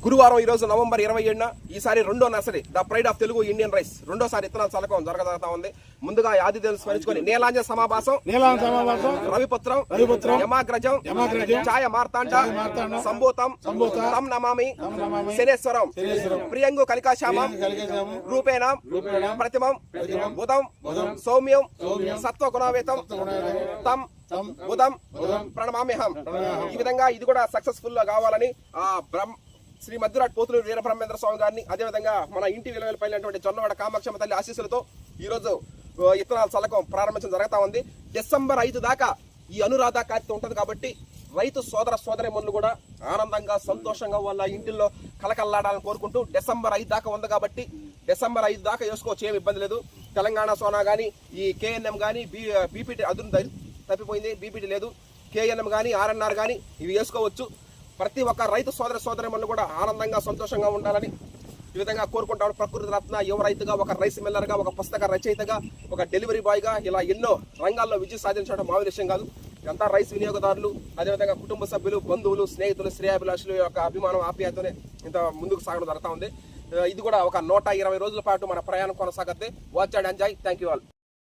గురువారం ఈ రోజు నవంబర్ 27న ఈసారి రెండో nursery the pride of Telugu Indian rice రెండోసారి ఇత్తనాల చలకం జరగజరుగుతా ఉంది. ముందుగా ఆదిదేవులు స్మరించుకొని నీలాంజ సమాభాసం రవిపుత్రం యమాగ్రజం ఛాయ మార్తాండ సంభూతం తం నమామి శనేశ్వరం ప్రియంగు కలికాశ్యామం రూపేణ ప్రతిమం బుధం సౌమ్యం సత్వగుణావేతం తం బుధం ప్రణమామ్యహం. ఈ విధంగా ఇది కూడా సక్సెస్ఫుల్ గా కావాలని ఆ శ్రీ మధ్యరాట్ పోతులూరు వీరబ్రహ్మేంద్ర స్వామి గారిని, అదేవిధంగా మన ఇంటి విలువలపైనటువంటి జొన్నవాడ కామాక్షమ్మ తల్లి ఆశీస్సులతో ఈ రోజు ఇత్తనాల చల్లకం ప్రారంభించడం జరుగుతా ఉంది. డిసెంబర్ 5 దాకా ఈ అనురాధ కార్యక్రమం ఉంటుంది కాబట్టి రైతు సోదర సోదరీమణులు కూడా ఆనందంగా సంతోషంగా వాళ్ళ ఇంటిల్లో కలకల్లాడాలని కోరుకుంటూ డిసెంబర్ 5 దాకా ఉంది కాబట్టి డిసెంబర్ 5 దాకా వేసుకోవచ్చు, ఏమి ఇబ్బంది లేదు. తెలంగాణ సోనా కానీ ఈ కేఎన్ఎం కానీ బీపీటీ అదును తప్పిపోయింది, బీపీటీ లేదు, కేఎన్ఎం కానీ ఆర్ఎన్ఆర్ కానీ ఇవి వేసుకోవచ్చు. ప్రతి ఒక్క రైతు సోదర సోదరీమణులు కూడా ఆనందంగా సంతోషంగా ఉండాలని ఈ విధంగా కోరుకుంటాడు. ప్రకృతి రత్న యువ రైతుగా, ఒక రైస్ మిల్లర్గా, ఒక పుస్తక రచయితగా, ఒక డెలివరీ బాయ్గా ఇలా ఎన్నో రంగాల్లో విజయం సాధించడం మామూలు విషయం కాదు. ఇదంతా రైస్ వినియోగదారులు, అదేవిధంగా కుటుంబ సభ్యులు, బంధువులు, స్నేహితులు, శ్రేయాభిలాషుల యొక్క అభిమానం ఆప్యాయతోనే ఇంత ముందుకు సాగడం జరుగుతూ ఉంది. ఇది కూడా ఒక 120 రోజుల పాటు మన ప్రయాణం కొనసాగితే. Watch and enjoy. Thank you all.